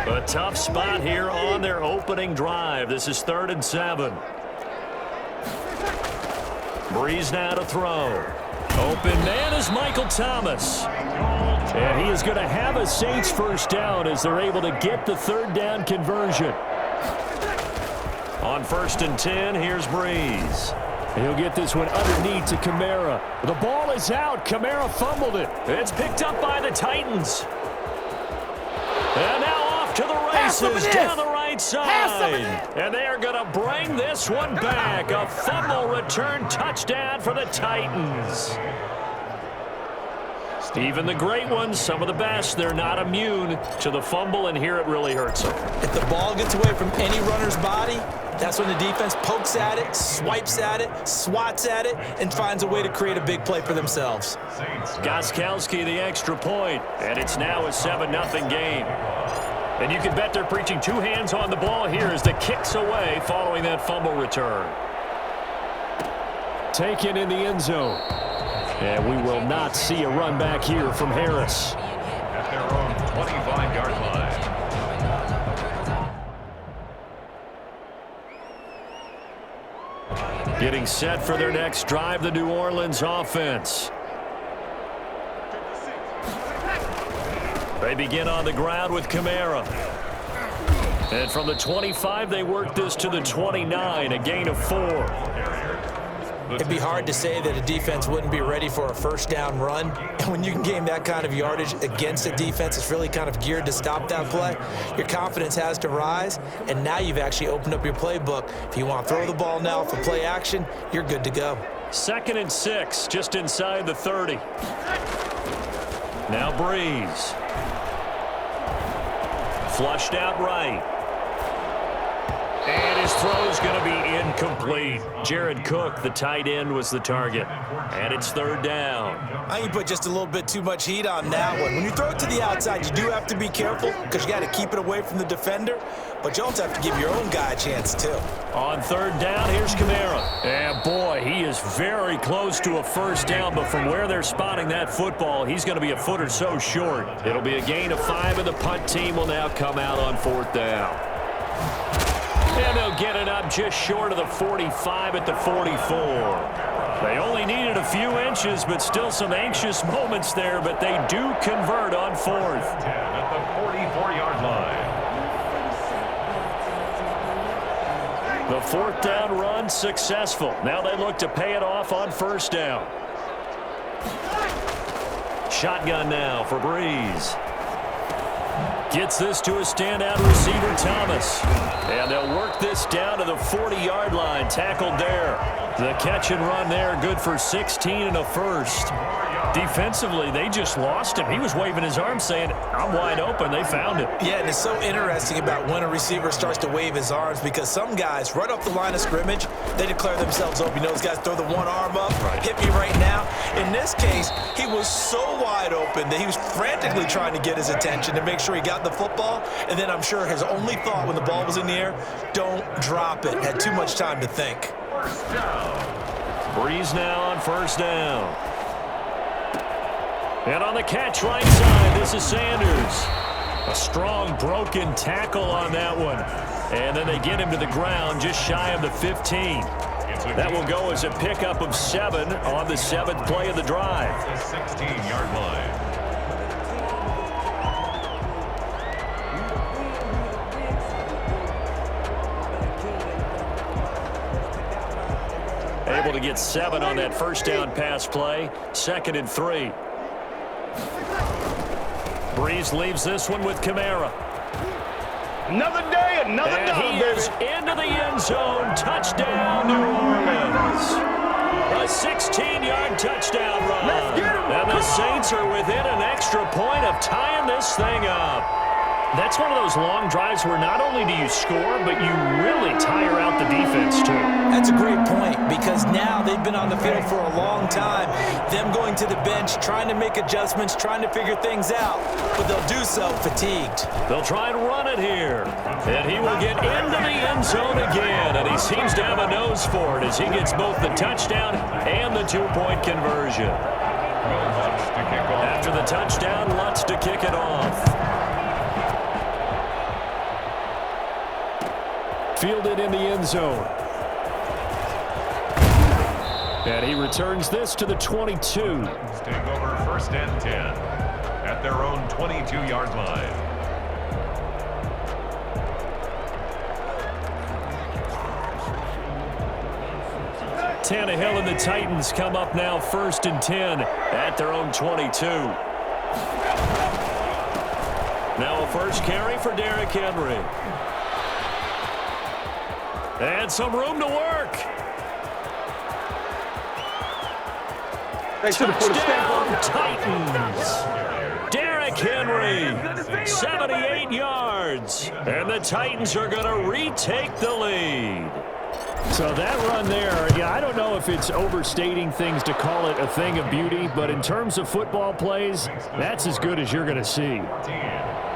A tough spot here on their opening drive. This is 3rd and 7. Breeze now to throw. Open man is Michael Thomas. And he is going to have a Saints first down as they're able to get the 3rd down conversion. On 1st and 10, here's Breeze. He'll get this one underneath to Kamara. The ball is out. Kamara fumbled it. It's picked up by the Titans. And now off to the races down the right side. And they are going to bring this one back. A fumble return touchdown for the Titans. Even the great ones, some of the best, they're not immune to the fumble, and here it really hurts them. If the ball gets away from any runner's body, that's when the defense pokes at it, swipes at it, swats at it, and finds a way to create a big play for themselves. Gostkowski the extra point, and it's now a 7-0 game. And you can bet they're preaching 2 hands on the ball here as the kick's away following that fumble return. Taken in the end zone. And we will not see a run back here from Harris. At their own 25-yard line. Getting set for their next drive, the New Orleans offense. They begin on the ground with Kamara. And from the 25, they work this to the 29, a gain of 4. It'd be hard to say that a defense wouldn't be ready for a first down run. And when you can gain that kind of yardage against a defense that's really kind of geared to stop that play, your confidence has to rise. And now you've actually opened up your playbook. If you want to throw the ball now for play action, you're good to go. 2nd and 6, just inside the 30. Now Breeze. Flushed out right. And his throw's going to be incomplete. Jared Cook, the tight end, was the target. And it's 3rd down. I think you put just a little bit too much heat on that one. When you throw it to the outside, you do have to be careful because you got to keep it away from the defender. But you also have to give your own guy a chance, too. On 3rd down, here's Kamara. And, boy, he is very close to a first down. But from where they're spotting that football, he's going to be a foot or so short. It'll be a gain of 5, and the punt team will now come out on 4th down. And they'll get it up just short of the 45 at the 44. They only needed a few inches, but still some anxious moments there, but they do convert on 4th. 10 at the 44-yard line. The 4th down run successful. Now they look to pay it off on 1st down. Shotgun now for Breeze. Gets this to a standout receiver, Thomas. And they'll work this down to the 40-yard line. Tackled there. The catch and run there, good for 16 and a first. Defensively, they just lost him. He was waving his arms saying, I'm wide open. They found him. Yeah, and it's so interesting about when a receiver starts to wave his arms because some guys, right off the line of scrimmage, they declare themselves open. You know, those guys throw the one arm up, hit me right now. In this case, he was so wide open that he was frantically trying to get his attention to make sure he got the football. And then I'm sure his only thought when the ball was in the air, don't drop it. Had too much time to think. First down. Breeze now on 1st down. And on the catch right side, this is Sanders. A strong broken tackle on that one. And then they get him to the ground just shy of the 15. That will go as a pickup of 7 on the 7th play of the drive. The 16-yard line. Able to get 7 on that first down pass play. 2nd and 3. Breeze leaves this one with Kamara. Another day, another and dog, he baby. is into the end zone. Touchdown, New Orleans. A 16-yard touchdown run. Let's get him. And the Saints are within an extra point of tying this thing up. That's one of those long drives where not only do you score, but you really tire out the defense, too. That's a great point because now they've been on the field for a long time. Them going to the bench, trying to make adjustments, trying to figure things out, but they'll do so fatigued. They'll try and run it here. And he will get into the end zone again, and he seems to have a nose for it as he gets both the touchdown and the 2-point conversion. After the touchdown, Lutz to kick it off. Fielded in the end zone. And he returns this to the 22. Take over 1st and 10 at their own 22-yard line. Tannehill and the Titans come up now 1st and 10 at their own 22. Now a first carry for Derrick Henry. And some room to work. Touchdown, Titans. Derrick Henry, 78 yards. And the Titans are going to retake the lead. So that run there, yeah, I don't know if it's overstating things to call it a thing of beauty, but in terms of football plays, that's as good as you're going to see.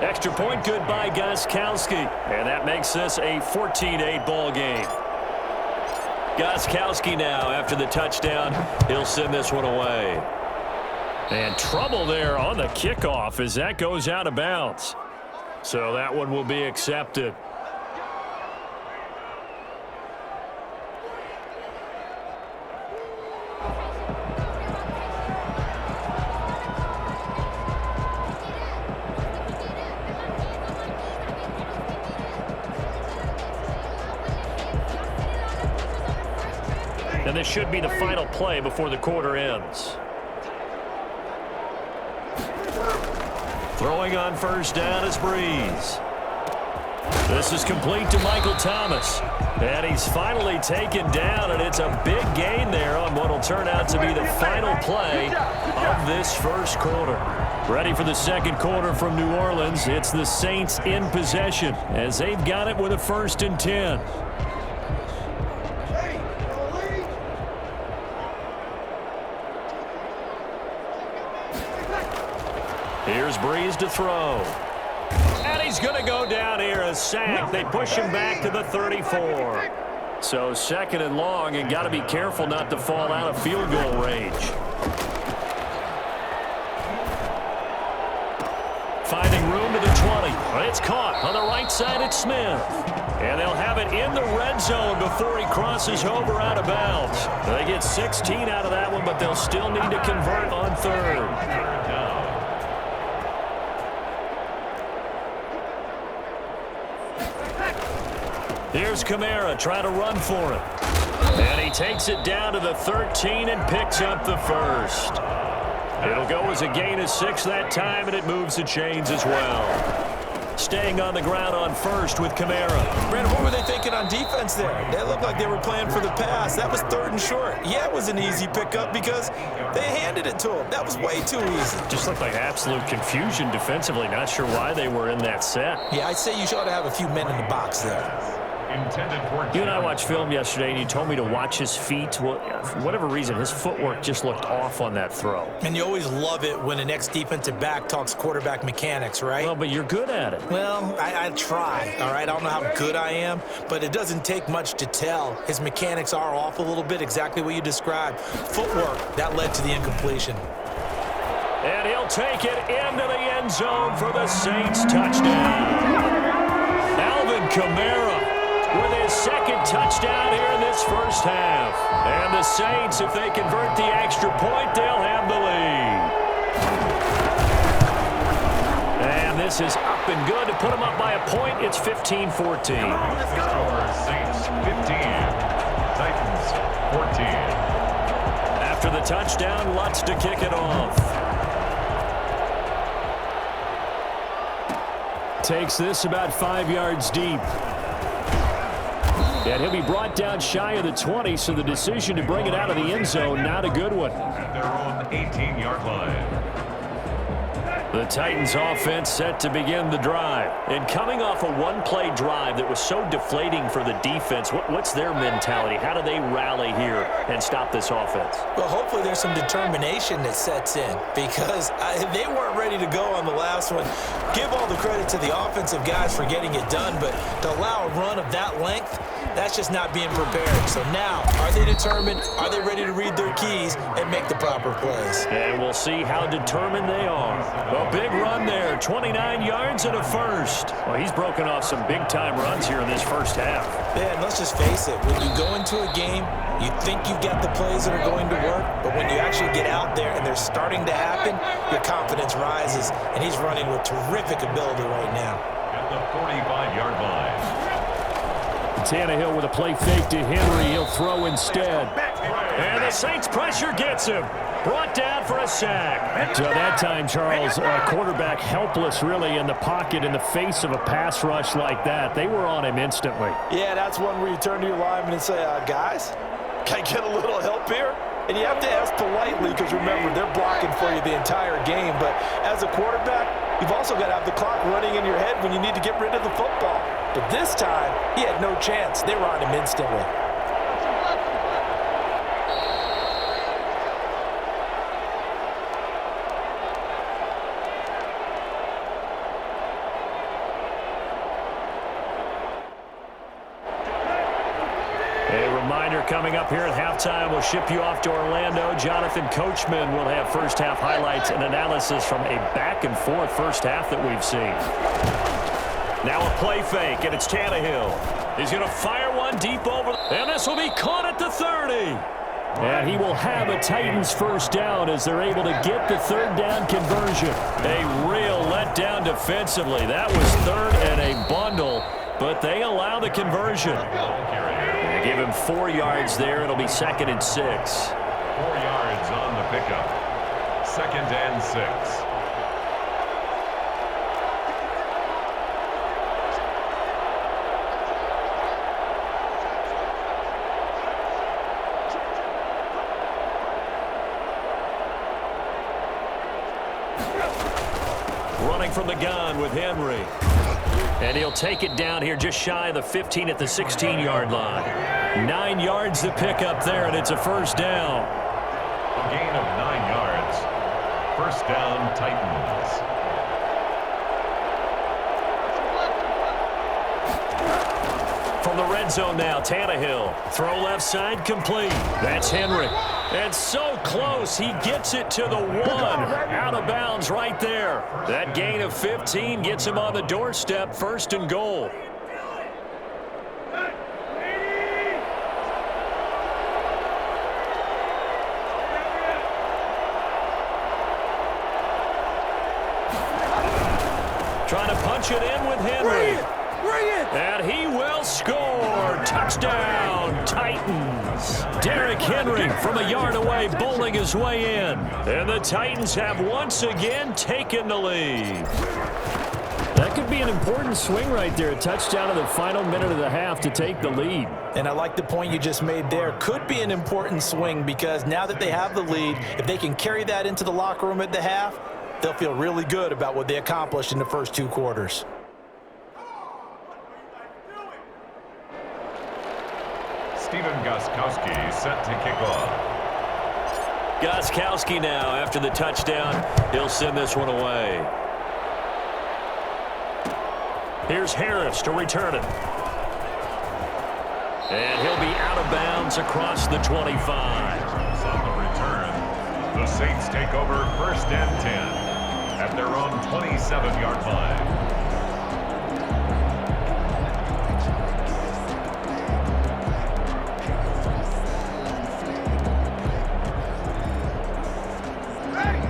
Extra point good by Gostkowski, and that makes this a 14-8 ball game. Gostkowski now, after the touchdown, he'll send this one away. And trouble there on the kickoff as that goes out of bounds. So that one will be accepted. And this should be the final play before the quarter ends. Throwing on first down is Breeze. This is complete to Michael Thomas. And he's finally taken down, and it's a big gain there on what will turn out to be the final play of this first quarter. Ready for the second quarter from New Orleans. It's the Saints in possession as they've got it with a 1st and 10. Here's Breeze to throw. And he's going to go down here, a sack. They push him back to the 34. So 2nd and long, and got to be careful not to fall out of field goal range. Finding room to the 20. It's caught on the right side. It's Smith. And they'll have it in the red zone before he crosses over out of bounds. They get 16 out of that one, but they'll still need to convert on 3rd. Here's Kamara trying to run for it. And he takes it down to the 13 and picks up the 1st. It'll go as a gain of 6 that time, and it moves the chains as well. Staying on the ground on 1st with Kamara. Brandon, what were they thinking on defense there? They looked like they were playing for the pass. That was 3rd and short. Yeah, it was an easy pickup because they handed it to him. That was way too easy. Just looked like absolute confusion defensively. Not sure why they were in that set. Yeah, I'd say you should have a few men in the box there. You and I watched film yesterday, and you told me to watch his feet. Well, for whatever reason, his footwork just looked off on that throw. And you always love it when an ex-defensive back talks quarterback mechanics, right? Well, but you're good at it. Well, I try, all right? I don't know how good I am, but it doesn't take much to tell. His mechanics are off a little bit, exactly what you described. Footwork, that led to the incompletion. And he'll take it into the end zone for the Saints touchdown. Alvin Kamara with his 2nd touchdown here in this first half. And the Saints, if they convert the extra point, they'll have the lead. And this is up and good to put them up by a point. It's 15-14. Saints 15, Titans 14. After the touchdown, Lutz to kick it off. Takes this about 5 yards deep. And he'll be brought down shy of the 20, so the decision to bring it out of the end zone, not a good one. At their own 18-yard line. The Titans offense set to begin the drive. And coming off a one-play drive that was so deflating for the defense, what's their mentality? How do they rally here and stop this offense? Well, hopefully there's some determination that sets in because they weren't ready to go on the last one. Give all the credit to the offensive guys for getting it done, but to allow a run of that length, That's just not being prepared. So now, are they determined? Are they ready to read their keys and make the proper plays? And we'll see how determined they are. A big run there, 29 yards and a first. Well, he's broken off some big-time runs here in this first half. Yeah, and let's just face it. When you go into a game, you think you've got the plays that are going to work, but when you actually get out there and they're starting to happen, your confidence rises, and he's running with terrific ability right now. At the 45-yard line. Tannehill with a play fake to Henry. He'll throw instead. And the Saints pressure gets him. Brought down for a sack. So that time, Charles, quarterback helpless really in the pocket in the face of a pass rush like that. They were on him instantly. Yeah, that's one where you turn to your lineman and say, guys, can I get a little help here? And you have to ask politely because, remember, they're blocking for you the entire game. But as a quarterback, you've also got to have the clock running in your head when you need to get rid of the football. But this time, he had no chance. They were on him instantly. Coming up here at halftime, we'll ship you off to Orlando. Jonathan Coachman will have first-half highlights and analysis from a back-and-forth first half that we've seen. Now a play fake, and it's Tannehill. He's going to fire one deep over, and this will be caught at the 30. And he will have a Titans first down as they're able to get the third down conversion. A real letdown defensively. That was third and a bundle, but they allow the conversion. Give him 4 yards there. It'll be 2nd and 6. 4 yards on the pickup. 2nd and 6. Running from the gun with Henry. And he'll take it down here just shy of the 15 at the 16-yard line. 9 yards to pick up there, and it's a first down. A gain of 9 yards. First down, Titans. From the red zone now, Tannehill. Throw left side, complete. That's Henry. And so close, he gets it to the 1. Out of bounds right there. That gain of 15 gets him on the doorstep, 1st and goal. Trying to punch it in with Henry. Bring it! And he will score. Touchdown, Titans. Derrick Henry from a yard away bowling his way in. And the Titans have once again taken the lead. That could be an important swing right there. A touchdown in the final minute of the half to take the lead. And I like the point you just made there. Could be an important swing because now that they have the lead, if they can carry that into the locker room at the half, they'll feel really good about what they accomplished in the first 2 quarters. Stephen Gostkowski set to kick off. Gostkowski now after the touchdown. He'll send this one away. Here's Harris to return it. And he'll be out of bounds across the 25. On the return, the Saints take over 1st and 10 at their own 27-yard line.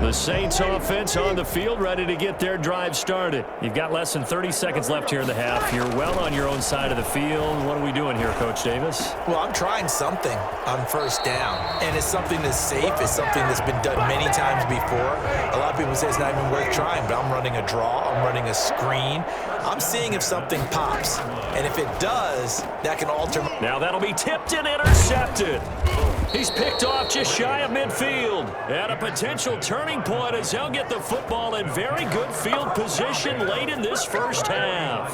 The Saints offense on the field, ready to get their drive started. You've got less than 30 seconds left here in the half. You're well on your own side of the field. What are we doing here, Coach Davis? Well, I'm trying something on 1st down, and it's something that's safe. It's something that's been done many times before. A lot of people say it's not even worth trying, but I'm running a draw. I'm running a screen. I'm seeing if something pops, and if it does, that can alter. Now that'll be tipped and intercepted. He's picked off just shy of midfield. At a potential turning point as he'll get the football in very good field position late in this first half.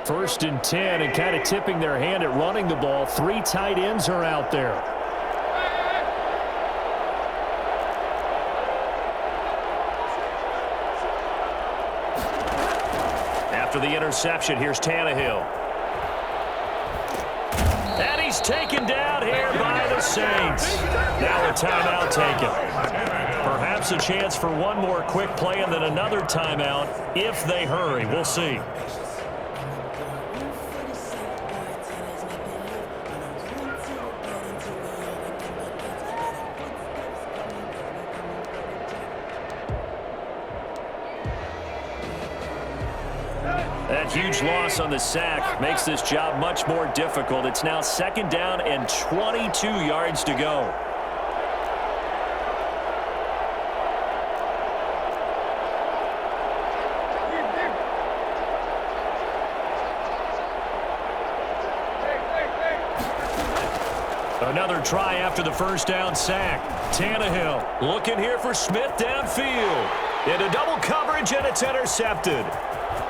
First and 10, and kind of tipping their hand at running the ball. 3 tight ends are out there. After the interception, here's Tannehill. And he's taken down here by the Saints. Now a timeout taken. Perhaps a chance for one more quick play and then another timeout if they hurry. We'll see. That huge loss on the sack makes this job much more difficult. It's now 2nd down and 22 yards to go. Another try after the first down sack. Tannehill looking here for Smith downfield. Into double coverage, and it's intercepted.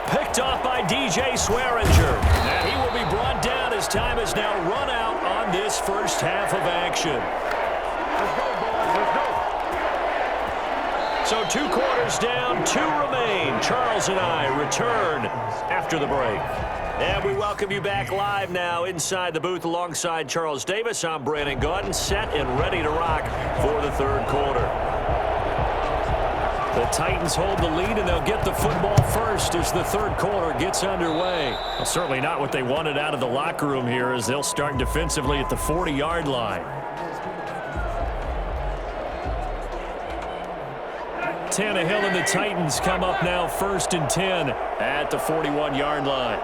Picked off by DJ Swearinger. And he will be brought down as time is now run out on this first half of action. Let's go, boys. Let's go. So 2 quarters down, 2 remain. Charles and I return after the break. And we welcome you back live now inside the booth alongside Charles Davis. I'm Brandon Gaudin, set and ready to rock for the 3rd quarter. The Titans hold the lead, and they'll get the football first as the 3rd quarter gets underway. Well, certainly not what they wanted out of the locker room here as they'll start defensively at the 40-yard line. Tannehill and the Titans come up now 1st and 10 at the 41-yard line.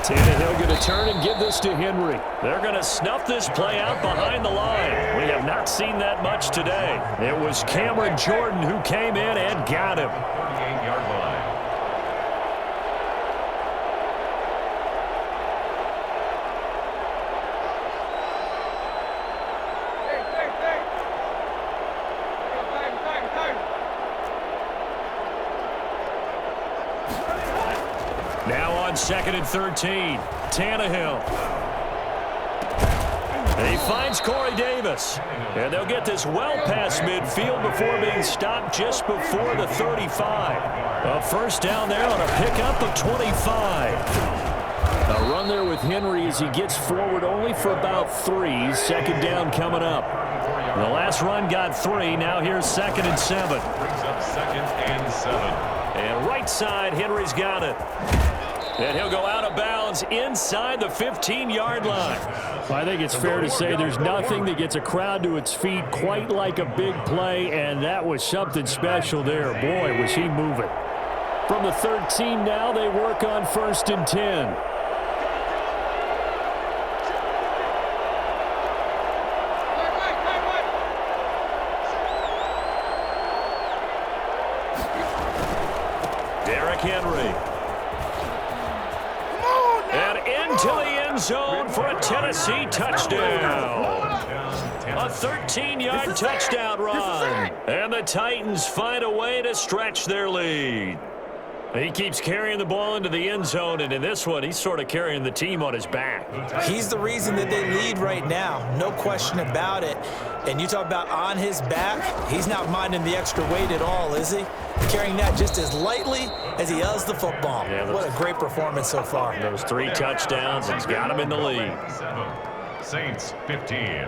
Tannehill going to turn and give this to Henry. They're going to snuff this play out behind the line. We have not seen that much today. It was Cameron Jordan who came in and got him. 38-yard line. Now on 2nd and 13, Tannehill. He finds Corey Davis. And they'll get this well past midfield before being stopped just before the 35. A first down there on a pickup of 25. A run there with Henry as he gets forward only for about 3. 2nd down coming up. The last run got 3. Now here's 2nd and 7. Brings up 2nd and 7. And right side, Henry's got it. And he'll go out of bounds inside the 15-yard line. Well, I think it's fair to say there's nothing that gets a crowd to its feet quite like a big play, and that was something special there. Boy, was he moving. From the 13 now, they work on 1st and 10. Derrick Henry. To the end zone for a Tennessee touchdown. A 13-yard touchdown run. And the Titans find a way to stretch their lead. He keeps carrying the ball into the end zone, and in this one, he's sort of carrying the team on his back. He's the reason that they lead right now. No question about it. And you talk about on his back, he's not minding the extra weight at all, is he? Carrying that just as lightly as he does the football. Yeah, what a great performance so far. Those 3 touchdowns, it's got him in the lead. Saints 15.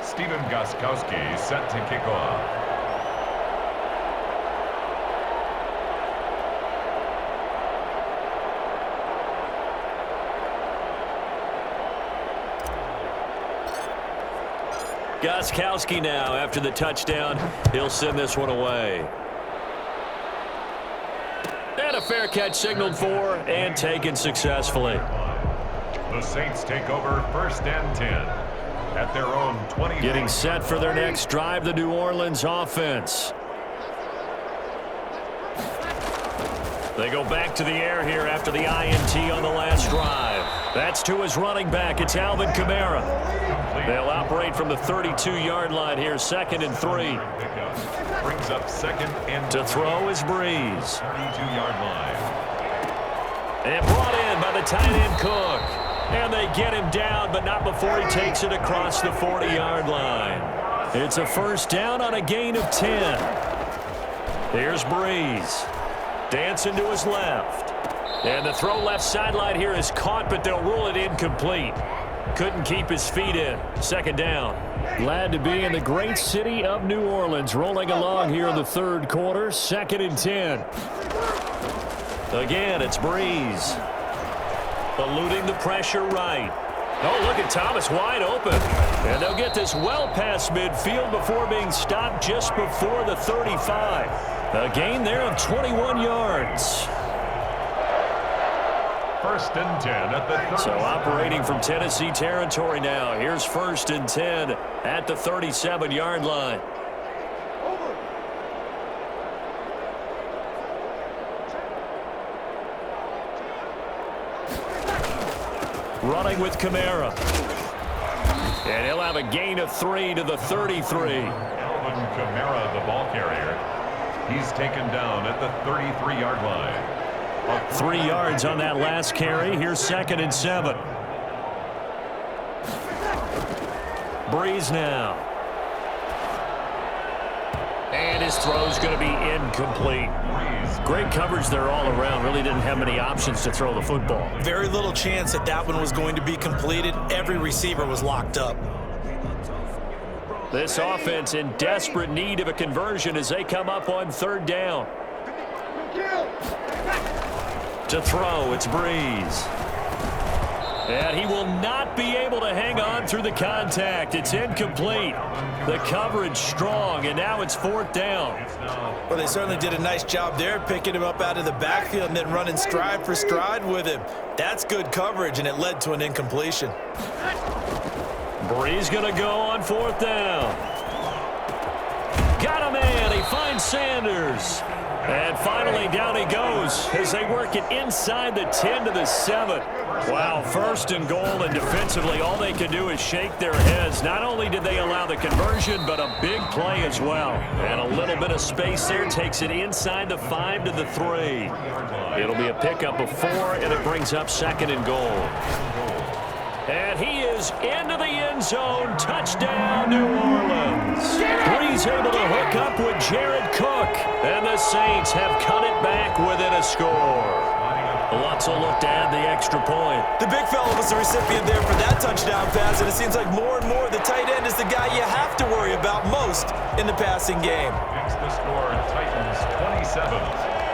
Stephen Gostkowski set to kick off. Gostkowski now after the touchdown. He'll send this one away. And a fair catch signaled for and taken successfully. The Saints take over 1st and 10 at their own 20. Getting set for their next drive, the New Orleans offense. They go back to the air here after the INT on the last drive. That's to his running back. It's Alvin Kamara. They'll operate from the 32-yard line here, 2nd and 3. Brings up 2nd and to throw is Breeze. 32-yard line. And brought in by the tight end Cook. And they get him down, but not before he takes it across the 40-yard line. It's a first down on a gain of 10. Here's Breeze. Dancing to his left. And the throw left sideline here is caught, but they'll rule it incomplete. Couldn't keep his feet in. Second down. Glad to be in the great city of New Orleans. Rolling along here in the third quarter. 2nd and 10. Again, it's Breeze. Eluding the pressure right. Oh, look at Thomas wide open. And they'll get this well past midfield before being stopped just before the 35. A gain there of 21 yards. 1st and 10 at the 30. So operating from Tennessee territory now. Here's 1st and 10 at the 37-yard line. Running with Kamara. And he'll have a gain of 3 to the 33. Alvin Kamara, the ball carrier. He's taken down at the 33-yard line. 3 yards on that last carry. Here's 2nd and 7. Breeze now. And his throw's going to be incomplete. Great coverage there all around. Really didn't have many options to throw the football. Very little chance that that one was going to be completed. Every receiver was locked up. This offense in desperate need of a conversion as they come up on 3rd down. To throw, it's Breeze. And he will not be able to hang on through the contact. It's incomplete. The coverage strong, and now it's 4th down. Well, they certainly did a nice job there, picking him up out of the backfield and then running stride for stride with him. That's good coverage, and it led to an incompletion. Breeze going to go on 4th down. Got a man. He finds Sanders. And finally, down he goes as they work it inside the 10 to the 7. Wow, 1st and goal, and defensively, all they can do is shake their heads. Not only did they allow the conversion, but a big play as well. And a little bit of space there takes it inside the 5 to the 3. It'll be a pickup of 4, and it brings up 2nd and goal. And he is into the end zone. Touchdown, New Orleans. Breeze able to hook up with Jared Cook. And the Saints have cut it back within a score. Lutzel looked to add the extra point. The big fella was the recipient there for that touchdown pass, and it seems like more and more the tight end is the guy you have to worry about most in the passing game. Makes the score Titans 27,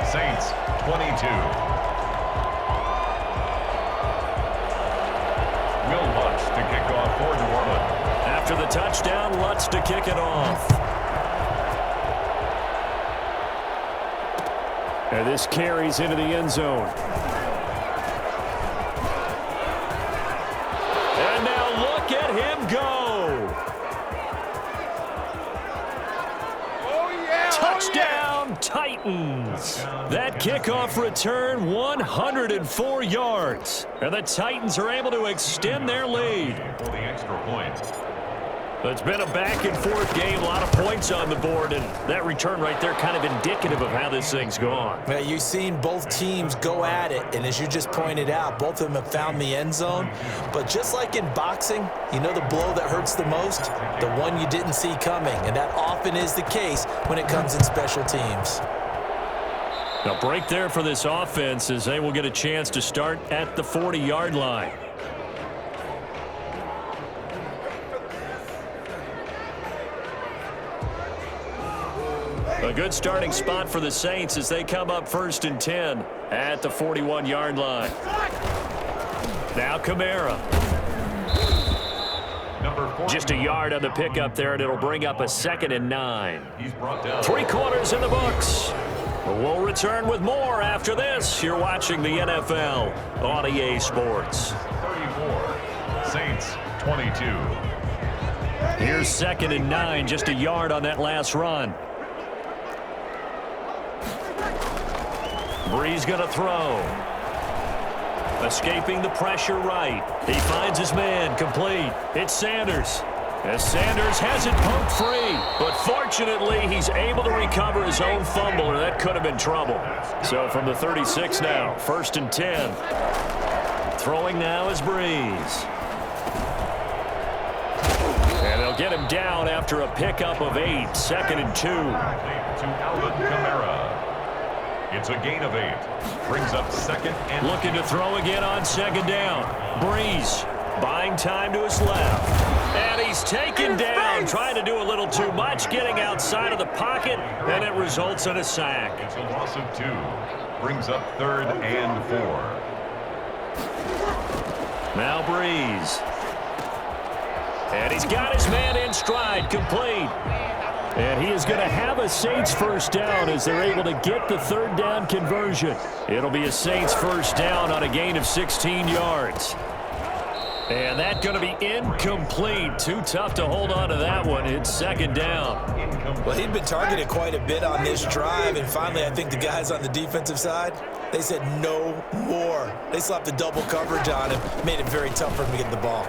Saints 22. Will Lutz to kick off for New Orleans. After the touchdown, Lutz to kick it off. And this carries into the end zone. And now look at him go. Touchdown, Titans. That kickoff return, 104 yards. And the Titans are able to extend their lead. For the extra point. It's been a back-and-forth game, a lot of points on the board, and that return right there kind of indicative of how this thing's gone. Well, you've seen both teams go at it, and as you just pointed out, both of them have found the end zone. But just like in boxing, you know the blow that hurts the most? The one you didn't see coming, and that often is the case when it comes in special teams. A break there for this offense as they will get a chance to start at the 40-yard line. A good starting spot for the Saints as they come up 1st and 10 at the 41-yard line. Now Kamara. Just a yard on the pickup there, and it'll bring up a 2nd and 9. He's brought down. 3 quarters in the books. We'll return with more after this. You're watching the NFL on EA Sports. 34, Saints 22. Here's 2nd and 9, just a yard on that last run. Breeze going to throw. Escaping the pressure right. He finds his man, complete. It's Sanders. As Sanders has it poked free. But fortunately, he's able to recover his own fumble, or that could have been trouble. So from the 36 now, 1st and 10. Throwing now is Breeze. And they'll They'll get him down after a pickup of 8, 2nd and 2. To Alvin Kamara. It's a gain of 8. Brings up 2nd and looking to throw again on 2nd down. Breeze buying time to his left. And he's taken down, trying to do a little too much, getting outside of the pocket, and it results in a sack. It's a loss of 2. Brings up 3rd and 4. Now Breeze. And he's got his man in stride, complete. And he is going to have a Saints first down as they're able to get the 3rd down conversion. It'll be a Saints first down on a gain of 16 yards. And that's going to be incomplete. Too tough to hold on to that one. It's 2nd down. Well, he'd been targeted quite a bit on this drive, and finally I think the guys on the defensive side, they said no more. They slapped the double coverage on him, made it very tough for him to get the ball.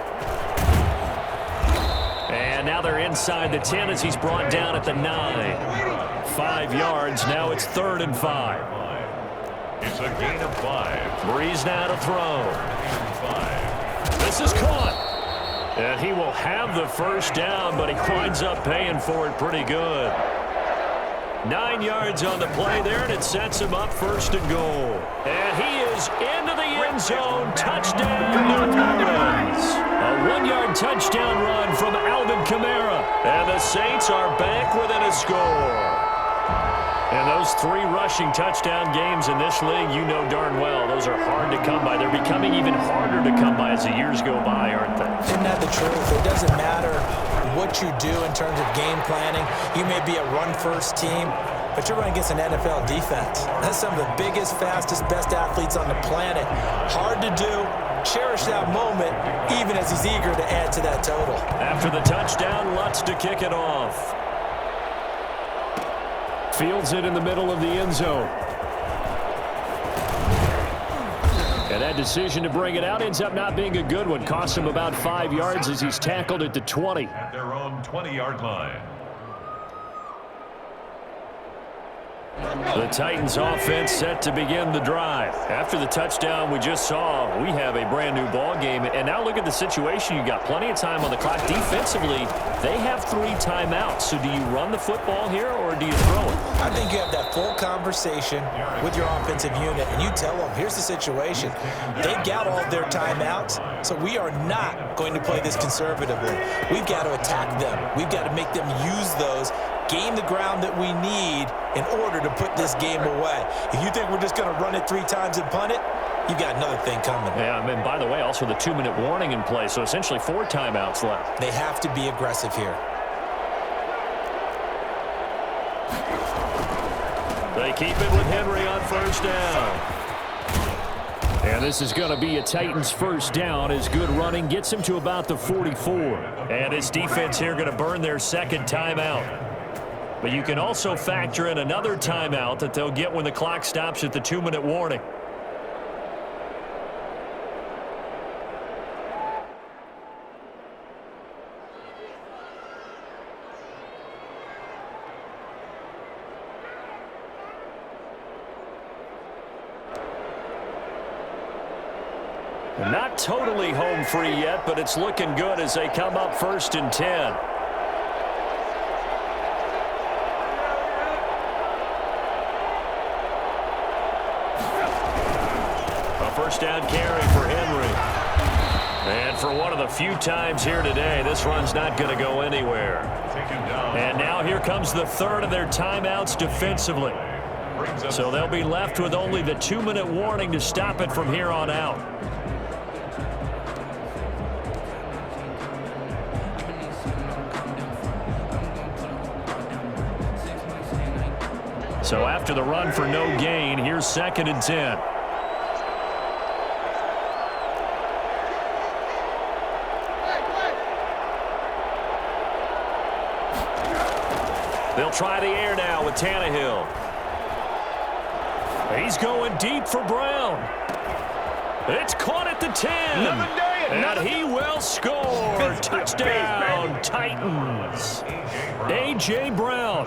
And now they're inside the 10 as he's brought down at the 9. 5 yards. Now it's 3rd and 5. It's a gain of 5. Breeze now to throw. 5. This is caught. And he will have the first down, but he winds up paying for it pretty good. 9 yards on the play there, and it sets him up 1st and goal. And he is into the end zone. Touchdown, New Orleans. A 1-yard touchdown run from Alvin Kamara. And the Saints are back within a score. And those 3 rushing touchdown games in this league, you know darn well, those are hard to come by. They're becoming even harder to come by as the years go by, aren't they? Isn't that the truth? It doesn't matter what you do in terms of game planning. You may be a run-first team, but you're running against an NFL defense. That's some of the biggest, fastest, best athletes on the planet. Hard to do. Cherish that moment, even as he's eager to add to that total. After the touchdown, Lutz to kick it off. Fields it in the middle of the end zone. And that decision to bring it out ends up not being a good one. Costs him about 5 yards as he's tackled at the 20. At their own 20-yard line. The Titans offense set to begin the drive. After the touchdown we just saw, we have a brand new ball game. And now look at the situation. You got plenty of time on the clock. Defensively, they have 3 timeouts. So do you run the football here or do you throw it? I think you have that full conversation with your offensive unit, and you tell them, here's the situation. They've got all of their timeouts, so we are not going to play this conservatively. We've got to attack them. We've got to make them use those, gain the ground that we need in order to put this game away. If you think we're just going to run it 3 times and punt it, you've got another thing coming. Yeah, I mean, by the way, also the 2-minute warning in play, so essentially 4 timeouts left. They have to be aggressive here. They keep it with Henry on 1st down. And this is going to be a Titans first down as good running gets him to about the 44. And his defense here going to burn their 2nd timeout. But you can also factor in another timeout that they'll get when the clock stops at the 2-minute warning. Not totally home free yet, but it's looking good as they come up 1st and 10. A first down carry for Henry. And for one of the few times here today, this run's not going to go anywhere. And now here comes the 3rd of their timeouts defensively. So they'll be left with only the 2-minute warning to stop it from here on out. So after the run for no gain, here's 2nd and 10. They'll try the air now with Tannehill. He's going deep for Brown. It's caught at the 10. And he will score. Touchdown, Titans. A.J. Brown.